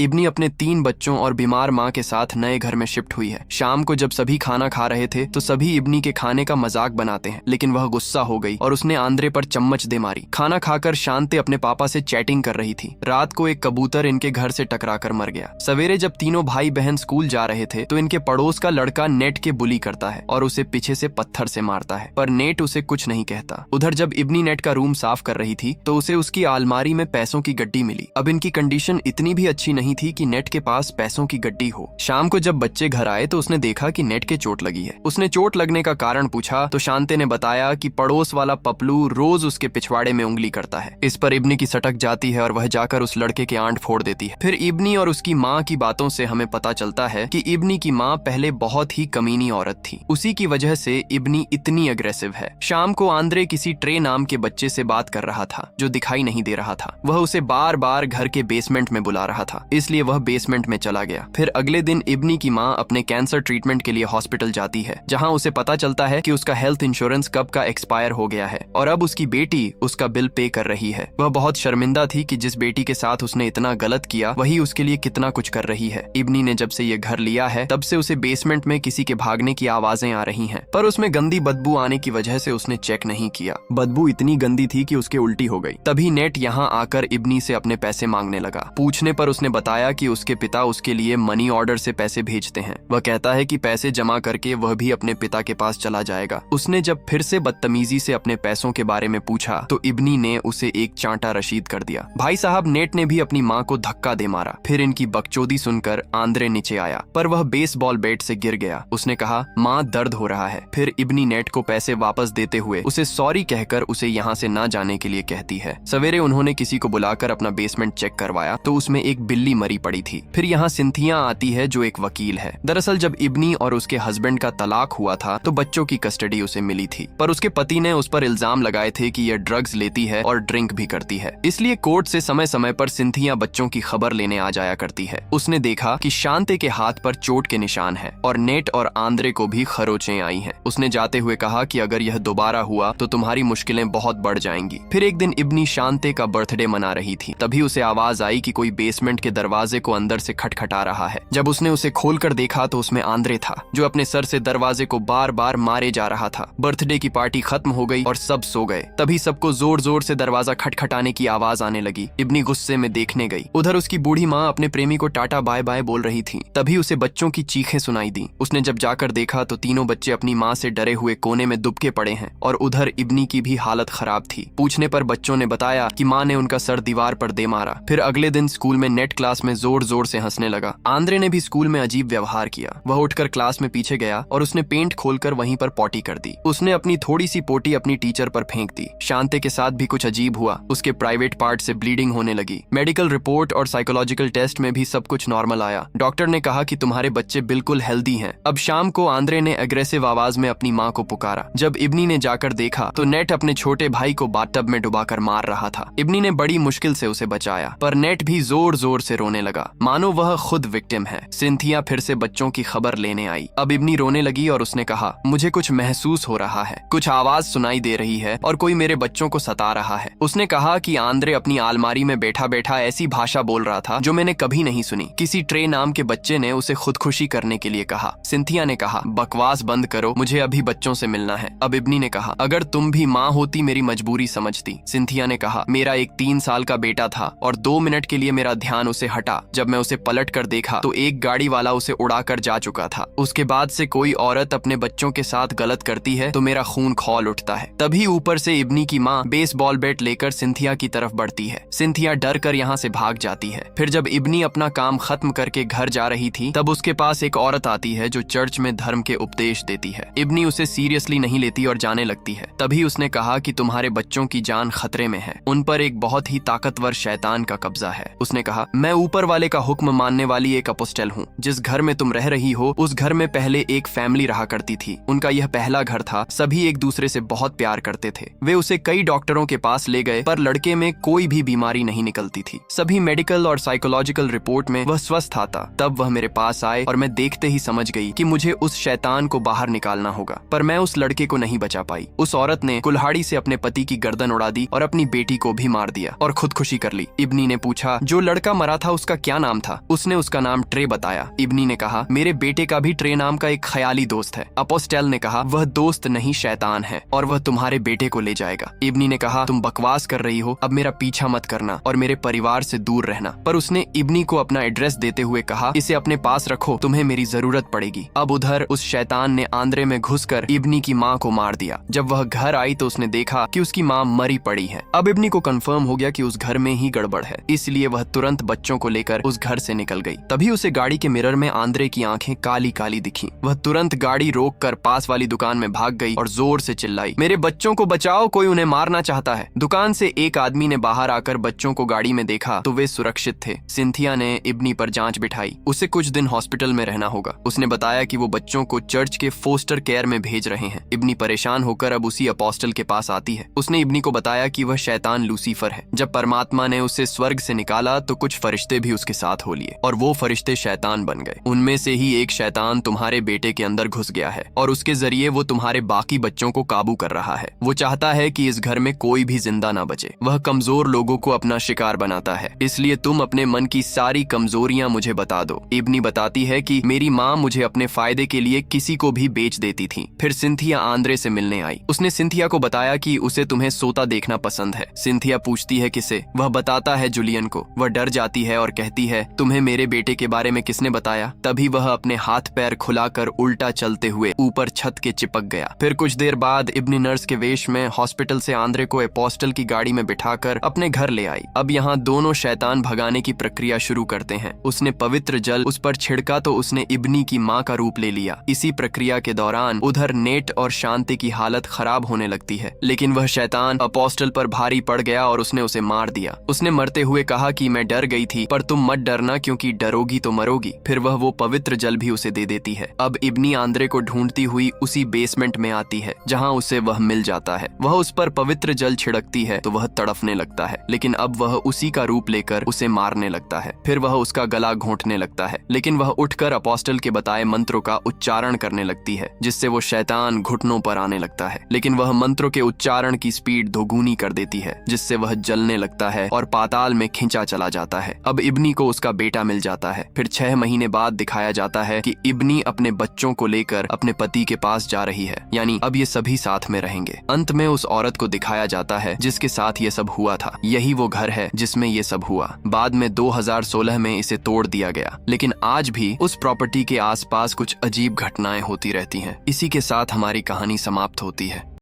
इब्नी अपने 3 बच्चों और बीमार माँ के साथ नए घर में शिफ्ट हुई है। शाम को जब सभी खाना खा रहे थे तो सभी इब्नी के खाने का मजाक बनाते हैं, लेकिन वह गुस्सा हो गई और उसने आंद्रे पर चम्मच दे मारी। खाना खाकर शांति अपने पापा से चैटिंग कर रही थी। रात को एक कबूतर इनके घर से टकराकर मर गया। सवेरे जब तीनों भाई बहन स्कूल जा रहे थे तो इनके पड़ोस का लड़का नेट के बुली करता है और उसे पीछे से पत्थर से मारता है, पर नेट उसे कुछ नहीं कहता। उधर जब इब्नी नेट का रूम साफ कर रही थी तो उसे उसकी अलमारी में पैसों की गड्डी मिली। अब इनकी कंडीशन इतनी भी अच्छी नहीं थी कि नेट के पास पैसों की गड्डी हो। शाम को जब बच्चे घर आए तो उसने देखा कि नेट के चोट लगी है। उसने चोट लगने का कारण पूछा तो शांति ने बताया कि पड़ोस वाला पपलू रोज उसके पिछवाड़े में उंगली करता है। इस पर इब्नी की सटक जाती है और वह जाकर उस लड़के के आंट फोड़ देती है। फिर इब्नी और उसकी माँ की बातों से हमें पता चलता है कि इब्नी की माँ पहले बहुत ही कमीनी औरत थी। उसी की वजह से इब्नी इतनी अग्रेसिव है। शाम को आंद्रे किसी ट्रे नाम के बच्चे से बात कर रहा था जो दिखाई नहीं दे रहा था। वह उसे बार बार घर के बेसमेंट में बुला रहा था, इसलिए वह बेसमेंट में चला गया। फिर अगले दिन इब्नी की माँ अपने कैंसर ट्रीटमेंट के लिए हॉस्पिटल जाती है, जहाँ उसे पता चलता है कि उसका हेल्थ इंश्योरेंस कब का एक्सपायर हो गया है और अब उसकी बेटी उसका बिल पे कर रही है। वह बहुत शर्मिंदा थी कि जिस बेटी के साथ उसने इतना गलत किया वही उसके लिए कितना कुछ कर रही है। इब्नी ने जब से ये घर लिया है तब से उसे बेसमेंट में किसी के भागने की आवाजें आ रही हैं, पर उसमें गंदी बदबू आने की वजह से उसने चेक नहीं किया। बदबू इतनी गंदी थी कि उसके उल्टी हो गई। तभी नेट यहाँ आकर इब्नी से अपने पैसे मांगने लगा। पूछने पर उसने बताया कि उसके पिता उसके लिए मनी ऑर्डर से पैसे भेजते हैं। वह कहता है कि पैसे जमा करके वह भी अपने पिता के पास चला जाएगा। उसने जब फिर से बदतमीजी से अपने पैसों के बारे में पूछा तो इब्नी ने उसे एक चांटा रशीद कर दिया। भाई साहब नेट ने भी अपनी माँ को धक्का दे मारा। फिर इनकी बकचोदी सुनकर आंद्रे नीचे आया, पर वह बेसबॉल बैट से गिर गया। उसने कहा माँ दर्द हो रहा है। फिर इब्नी नेट को पैसे वापस देते हुए उसे सॉरी कहकर उसे यहाँ से ना जाने के लिए कहती है। सवेरे उन्होंने किसी को बुलाकर अपना बेसमेंट चेक करवाया तो उसमें एक बिल्ली मरी पड़ी थी। फिर यहाँ सिंथिया आती है जो एक वकील है। दरअसल जब इब्नी और उसके हस्बैंड का तलाक हुआ था तो बच्चों की कस्टडी उसे मिली थी, पर उसके पति ने उस पर इल्जाम लगाए थे कि यह ड्रग्स लेती है और ड्रिंक भी करती है। इसलिए कोर्ट से समय समय पर सिंथिया बच्चों की खबर लेने आ जाया करती है। उसने देखा कि शांति के हाथ पर चोट के निशान है और नेट और आंद्रे को भी खरोचें आई हैं। उसने जाते हुए कहा कि अगर यह दोबारा हुआ तो तुम्हारी मुश्किलें बहुत बढ़ जाएंगी। फिर एक दिन इब्नी शांति का बर्थडे मना रही थी। तभी उसे आवाज आई कि कोई बेसमेंट के दरवाजे को अंदर से खटखटा रहा है। जब उसने उसे खोलकर देखा तो उसमें आंद्रे था, जो अपने सर से दरवाजे को बार बार मारे जा रहा था। बर्थडे की पार्टी खत्म हो गई और सब सो गए। तभी सबको जोर जोर से दरवाजा खटखटाने की आवाज आने लगी। इब्नी गुस्से में देखने गई। उधर उसकी बूढ़ी माँ अपने प्रेमी को टाटा बाय बाय बोल रही थी। तभी उसे बच्चों की चीखें सुनाई दी। उसने जब जाकर देखा तो तीनों बच्चे अपनी माँ से डरे हुए कोने में दुबके पड़े हैं और उधर इब्नी की भी हालत खराब थी। पूछने पर बच्चों ने बताया कि माँ ने उनका सर दीवार पर दे मारा। फिर अगले दिन स्कूल में नेट क्लास में जोर जोर से हंसने लगा। आंद्रे ने भी स्कूल में अजीब व्यवहार किया। वह उठकर क्लास में पीछे गया और उसने पेंट खोलकर वहीं पर पॉटी कर दी। उसने अपनी थोड़ी सी पोटी अपनी टीचर पर फेंक दी। शांति के साथ भी कुछ अजीब हुआ। उसके प्राइवेट पार्ट से ब्लीडिंग होने लगी। मेडिकल रिपोर्ट और साइकोलॉजिकल टेस्ट में भी सब कुछ नॉर्मल आया। डॉक्टर ने कहा कि तुम्हारे बच्चे बिल्कुल हेल्दी हैं। अब शाम को आंद्रे ने अग्रेसिव आवाज में अपनी माँ को पुकारा। जब इब्नी ने जाकर देखा तो नेट अपने छोटे भाई को बाथटब में डुबाकर मार रहा था। इब्नी ने बड़ी मुश्किल से उसे बचाया, पर नेट भी जोर जोर से रोने लगा, मानो वह खुद विक्टिम है। सिंथिया फिर से बच्चों की खबर लेने आई। अब इब्नी रोने लगी और उसने कहा मुझे कुछ महसूस हो रहा है, कुछ आवाज सुनाई दे रही है और कोई मेरे बच्चों को सता रहा है। उसने कहा कि आंद्रे अपनी अलमारी में बैठा बैठा ऐसी भाषा बोल रहा था जो मैंने कभी नहीं सुनी। किसी ट्रे नाम के बच्चे ने उसे खुदकुशी करने के लिए कहा। सिंथिया ने कहा बकवास बंद करो, मुझे अभी बच्चों से मिलना है। अब इब्नी ने कहा अगर तुम भी माँ होती मेरी मजबूरी समझती। सिंथिया ने कहा मेरा एक 3 साल का बेटा था और 2 मिनट के लिए मेरा ध्यान उसे हटा। जब मैं उसे पलट कर देखा तो एक गाड़ी वाला उसे उड़ाकर जा चुका था। उसके बाद से कोई औरत अपने बच्चों के साथ गलत करती है तो मेरा खून खौल उठता है। तभी ऊपर से इब्नी की माँ बेसबॉल बैट लेकर सिंथिया की तरफ बढ़ती है। सिंथिया डर कर यहाँ से भाग जाती है। फिर जब इब्नी अपना काम खत्म करके घर जा रही थी तब उसके पास एक औरत आती है जो चर्च में धर्म के उपदेश देती है। इब्नी उसे सीरियसली नहीं लेती और जाने लगती है। तभी उसने कहा कि तुम्हारे बच्चों की जान खतरे में है, उन पर एक बहुत ही ताकतवर शैतान का कब्जा है। उसने कहा मैं ऊपर वाले का हुक्म मानने वाली एक अपोस्टल हूँ। जिस घर में तुम रह रही हो उस घर में पहले एक फैमिली रहा करती थी। उनका यह पहला घर था। सभी एक दूसरे से बहुत प्यार करते थे। वे उसे कई डॉक्टरों के पास ले गए पर लड़के में कोई भी बीमारी नहीं निकलती थी। सभी मेडिकल और साइकोलॉजिकल रिपोर्ट में वह स्वस्थ था। तब वह मेरे पास आए और मैं देखते ही समझ गई कि मुझे उस शैतान को बाहर निकालना होगा, पर मैं उस लड़के को नहीं बचा पाई। उस औरत ने कुल्हाड़ी से अपने पति की गर्दन उड़ा दी और अपनी बेटी को भी मार दिया और खुदकुशी कर ली। इब्नी ने पूछा जो लड़का मरा था उसका क्या नाम था। उसने उसका नाम ट्रे बताया। इब्नी ने कहा, मेरे बेटे का भी ट्रे नाम का एक ख्याली दोस्त है। अपोस्टेल ने कहा, वह दोस्त नहीं शैतान है और वह तुम्हारे बेटे को ले जाएगा। इब्नी ने कहा, तुम बकवास कर रही हो, अब मेरा पीछा मत करना और मेरे परिवार से दूर रहना। पर उसने इब्नी को अपना एड्रेस देते हुए कहा, इसे अपने पास रखो, तुम्हें मेरी जरूरत पड़ेगी। अब उधर उस शैतान ने आंद्रे में घुसकर इब्नी की माँ को मार दिया। जब वह घर आई तो उसने देखा कि उसकी माँ मरी पड़ी है। अब इब्नी को कंफर्म हो गया कि उस घर में ही गड़बड़ है, इसलिए वह तुरंत बच्चों को लेकर उस घर से निकल गई। तभी उसे गाड़ी के मिरर में आंद्रे की आंखें काली काली दिखी। वह तुरंत गाड़ी रोककर पास वाली दुकान में भाग गई और जोर से चिल्लाई, मेरे बच्चों को बचाओ, कोई उन्हें मारना चाहता है। दुकान से एक आदमी ने बाहर आकर बच्चों को गाड़ी में देखा तो वे सुरक्षित थे। सिंथिया ने इब्नी पर जांच बिठाई। उसे कुछ दिन हॉस्पिटल में रहना होगा। उसने बताया कि वो बच्चों को चर्च के फोस्टर केयर में भेज रहे हैं। इब्नी परेशान होकर अब उसी अपोस्टल के पास आती है। उसने इब्नी को बताया कि वह शैतान लूसीफर है। जब परमात्मा ने उसे स्वर्ग से निकाला तो कुछ फरिश्ते भी उसके साथ हो लिए और वो फरिश्ते शैतान बन गए। उनमें से ही एक शैतान तुम्हारे बेटे के अंदर घुस गया है और उसके जरिए वो तुम्हारे बाकी बच्चों को काबू कर रहा है। वो चाहता है कि इस घर में कोई भी जिंदा ना बचे। वह कमजोर लोगों को अपना शिकार बनाता है, इसलिए तुम अपने मन की सारी कमजोरियां मुझे बता दो। इब्नी बताती है कि मेरी माँ मुझे अपने फायदे के लिए किसी को भी बेच देती थी। फिर सिंथिया आंद्रे से मिलने आई। उसने सिंथिया को बताया कि उसे तुम्हें सोता देखना पसंद है। सिंथिया पूछती है किसे। वह बताता है जुलियन को। वह डर जाती है और कहती है, तुम्हें मेरे बेटे के बारे में किसने बताया। तभी वह अपने हाथ पैर खुलाकर उल्टा चलते हुए ऊपर छत के चिपक गया। फिर कुछ देर बाद इब्नी नर्स के वेश में हॉस्पिटल से आंद्रे को अपोस्टल की गाड़ी में बिठाकर अपने घर ले आई। अब यहाँ दोनों शैतान भगाने की प्रक्रिया शुरू करते हैं। उसने पवित्र जल उस पर छिड़का तो उसने इब्नी की माँ का रूप ले लिया। इसी प्रक्रिया के दौरान उधर नेट और शांति की हालत खराब होने लगती है, लेकिन वह शैतान अपोस्टल पर भारी पड़ गया और उसने उसे मार दिया। उसने मरते हुए कहा कि मैं डर गई थी, पर तुम मत डरना, क्योंकि डरोगी तो मरोगी। फिर वह वो पवित्र जल भी उसे दे देती है। अब इब्नी आंद्रे को ढूंढती हुई उसी बेसमेंट में आती है जहाँ उसे वह मिल जाता है। वह उस पर पवित्र जल छिड़कती है तो वह तड़फने लगता है, लेकिन अब वह उसी का रूप लेकर उसे मारने लगता है। फिर वह उसका गला घोंटने लगता है, लेकिन वह उठकर अपोस्टल के बताए मंत्रों का उच्चारण करने लगती है, जिससे वो शैतान घुटनों पर आने लगता है। लेकिन वह मंत्रों के उच्चारण की स्पीड दोगुनी कर देती है, जिससे वह जलने लगता है और पाताल में खींचा चला जाता है। अब इब्नी को उसका बेटा मिल जाता है। फिर 6 महीने बाद दिखाया जाता है कि इब्नी अपने बच्चों को लेकर अपने पति के पास जा रही है, यानी अब ये सभी साथ में रहेंगे। अंत में उस औरत को दिखाया जाता है जिसके साथ ये सब हुआ था। यही वो घर है जिसमें ये सब हुआ। बाद में 2016 में इसे तोड़ दिया गया, लेकिन आज भी उस प्रॉपर्टी के आसपास कुछ अजीब घटनाएं होती रहती हैं। इसी के साथ हमारी कहानी समाप्त होती है।